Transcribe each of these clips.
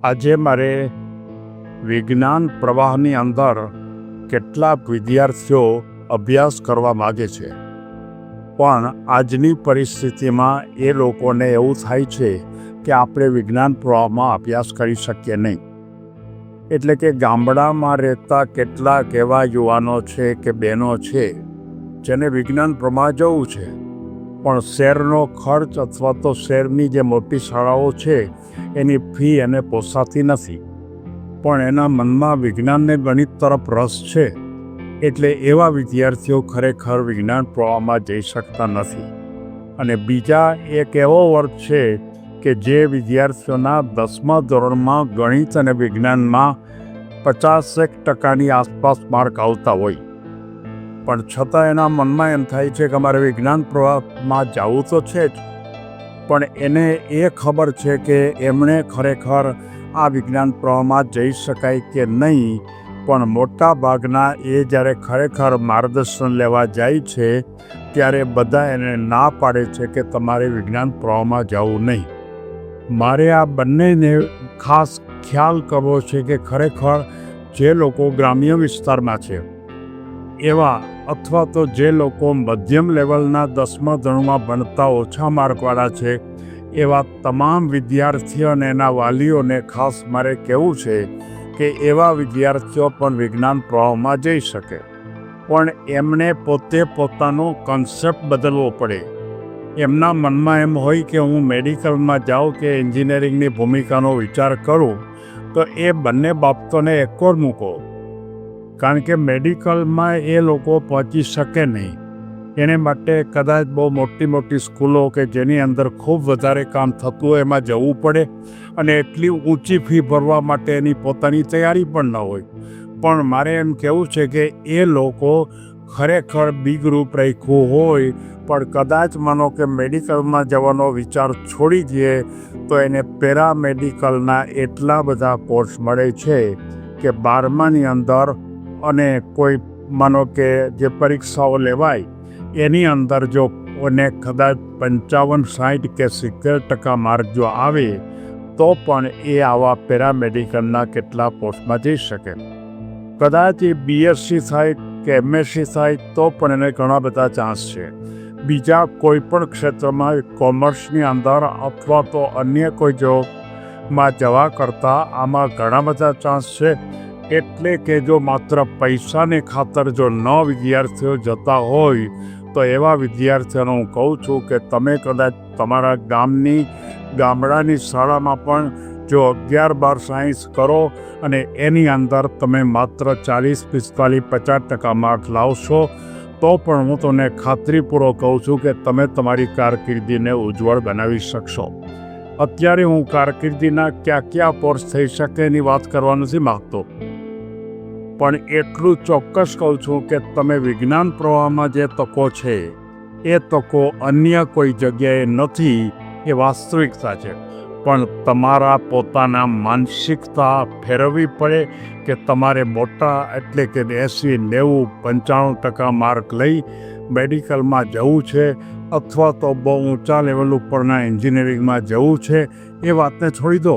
આજે મારે વિજ્ઞાન પ્રવાહની અંદર કેટલાક વિદ્યાર્થીઓ અભ્યાસ કરવા માગે છે, પણ આજની પરિસ્થિતિમાં એ લોકોને એવું થાય છે કે આપણે વિજ્ઞાન પ્રવાહમાં અભ્યાસ કરી શકીએ નહીં. એટલે કે ગામડામાં રહેતા કેટલાક એવા યુવાનો છે કે બહેનો છે જેને વિજ્ઞાન પ્રવાહ જવું છે, પણ શહેરનો ખર્ચ અથવા તો શહેરની જે મોટી શાળાઓ છે એની ફી એને પોસાતી નથી. પણ એના મનમાં વિજ્ઞાન ને ગણિત તરફ રસ છે, એટલે એવા વિદ્યાર્થીઓ ખરેખર વિજ્ઞાન પ્રવાહમાં જઈ શકતા નથી. અને બીજા એક એવો વર્ગ છે કે જે વિદ્યાર્થીઓના 10મા ધોરણમાં ગણિત અને વિજ્ઞાનમાં 50% આસપાસ માર્ક આવતા હોય, પણ છતાં એના મનમાં એમ થાય છે કે અમારે વિજ્ઞાન પ્રવાહમાં જવું તો છે જ, પણ એને એ ખબર છે કે એમણે ખરેખર આ વિજ્ઞાન પ્રવાહમાં જઈ શકાય કે નહીં. પણ મોટા ભાગના એ જ્યારે ખરેખર માર્ગદર્શન લેવા જાય છે ત્યારે બધા એને ના પાડે છે કે તમારે વિજ્ઞાન પ્રવાહમાં જવું નહીં. મારે આ બંનેને ખાસ ખ્યાલ કરવો છે કે ખરેખર જે લોકો ગ્રામ્ય વિસ્તારમાં છે એવા, અથવા તો જે લોકો મધ્યમ લેવલના 10મા ધોરણમાં ભણતા ઓછા માર્કવાળા છે, એવા તમામ વિદ્યાર્થીઓ અને એના વાલીઓને ખાસ મારે કહેવું છે કે એવા વિદ્યાર્થીઓ પણ વિજ્ઞાન પ્રવાહમાં જઈ શકે, પણ એમણે પોતે પોતાનો કન્સેપ્ટ બદલવો પડે. એમના મનમાં એમ હોય કે હું મેડિકલમાં જાઉં કે એન્જિનિયરિંગની ભૂમિકાનો વિચાર કરું, તો એ બંને બાબતોને એકોર મૂકો, કારણ કે મેડિકલમાં એ લોકો પહોંચી શકે નહીં. એને માટે કદાચ બહુ મોટી મોટી સ્કૂલો કે જેની અંદર ખૂબ વધારે કામ થતું હોય એમાં જવું પડે, અને એટલી ઊંચી ફી ભરવા માટે એની પોતાની તૈયારી પણ ન હોય. પણ મારે એમ કહેવું છે કે એ લોકો ખરેખર બી ગ્રુપ રાખ્યું હોય, પણ કદાચ માનો કે મેડિકલમાં જવાનો વિચાર છોડી દે તો એને પેરામેડિકલના એટલા બધા કોર્સ મળે છે કે 12માની અંદર, અને કોઈ માનો કે જે પરીક્ષાઓ લેવાય એની અંદર જો એને કદાચ 55, 60 કે 70% માર્ક જો આવે તો પણ એ આવા પેરામેડિકલના કેટલા કોર્સમાં જઈ શકે. કદાચ એ BSc થાય કે MSc થાય તો પણ એને ઘણા બધા ચાન્સ છે. બીજા કોઈ પણ ક્ષેત્રમાં કોમર્સની અંદર અથવા તો અન્ય કોઈ જોબમાં જવા કરતાં આમાં ઘણા બધા ચાન્સ છે. એટલે કે જો માત્ર પૈસાને ખાતર જો 9 વિદ્યાર્થીઓ જતા હોય તો એવા વિદ્યાર્થીઓને હું કહું છું કે તમે કદાચ તમારા ગામડાની શાળામાં પણ જો 11, 12 સાયન્સ કરો અને એની અંદર તમે માત્ર 40, 45, 50% માર્ક લાવશો તો પણ હું તમને ખાતરીપૂર્વક કહું છું કે તમે તમારી કારકિર્દીને ઉજ્જવળ બનાવી શકશો. અત્યારે હું કારકિર્દીના કયા કોર્સ થઈ શકે એની વાત કરવા નથી માગતો, પણ એટલું ચોક્કસ કહું છું કે તમે વિજ્ઞાન પ્રવાહમાં જે તકો છે એ તકો અન્ય કોઈ જગ્યાએ નથી, એ વાસ્તવિકતા છે. પણ તમારા પોતાના માનસિકતા ફેરવવી પડે કે તમારે મોટા એટલે કે 80, 90, 95% માર્ક લઈ મેડિકલમાં જવું છે, અથવા તો બહુ ઊંચા લેવલ ઉપરના એન્જિનિયરિંગમાં જવું છે. એ વાતને છોડી દો.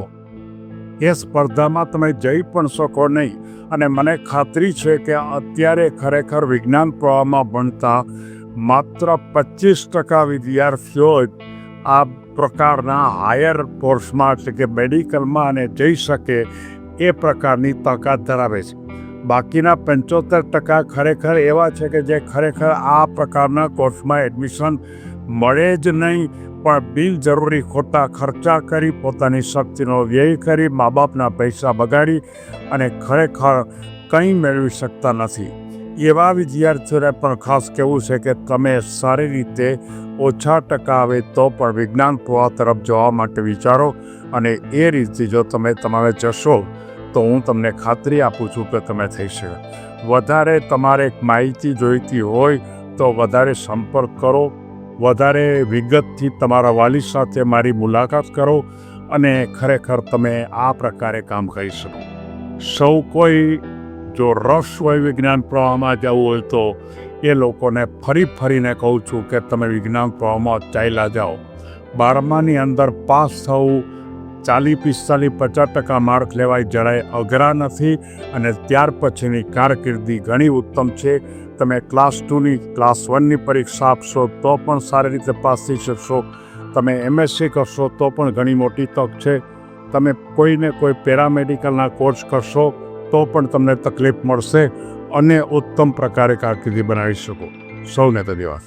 એ સ્પર્ધામાં તમે જઈ પણ શકો નહીં. અને મને ખાતરી છે કે અત્યારે ખરેખર વિજ્ઞાન પ્રવાહમાં ભણતા માત્ર 25% વિદ્યાર્થીઓ આ પ્રકારના હાયર કોર્સમાં એટલે કે મેડિકલમાં અને જઈ શકે એ પ્રકારની તાકાત ધરાવે છે. બાકીના 75% ખરેખર એવા છે કે જે ખરેખર આ પ્રકારના કોર્સમાં એડમિશન મળે જ નહીં, પણ બિનજરૂરી ખોટા ખર્ચા કરી, પોતાની શક્તિનો વ્યય કરી, મા બાપના પૈસા બગાડી અને ખરેખર કંઈ મેળવી શકતા નથી. એવા વિદ્યાર્થીઓને પણ ખાસ કહેવું છે કે તમે સારી રીતે ઓછા ટકા આવે તો પણ વિજ્ઞાન પ્રવાહ તરફ જવા માટે વિચારો, અને એ રીતે જો તમે તમારે જશો તો હું તમને ખાતરી આપું છું કે તમે થઈ શકે. વધારે તમારે માહિતી જોઈતી હોય તો વધારે સંપર્ક કરો, વધારે વિગતથી તમારા વાલી સાથે મારી મુલાકાત કરો, અને ખરેખર તમે આ પ્રકારે કામ કરી શકો. સૌ કોઈ જો રસ હોય વિજ્ઞાન પ્રવાહમાં જવું હોય તો એ લોકોને ફરીને કહું છું કે તમે વિજ્ઞાન પ્રવાહમાં ચાલ્યા જાઓ. 12માની અંદર પાસ થવું 40-45-50% માર્ક લેવાય જરાય અઘરા નથી અને ત્યાર પછીની કારકિર્દી ઘણી ઉત્તમ છે. તમે ક્લાસ 2ની ક્લાસ 1ની પરીક્ષા આપશો તો પણ સારી રીતે પાસ થઈ શકશો. તમે MSc કરશો તો પણ ઘણી મોટી તક છે. તમે કોઈને કોઈ પેરામેડિકલના કોર્સ કરશો તો પણ તમને તકલીફ મળશે અને ઉત્તમ પ્રકારે કારકિર્દી બનાવી શકો. સૌને ધન્યવાદ.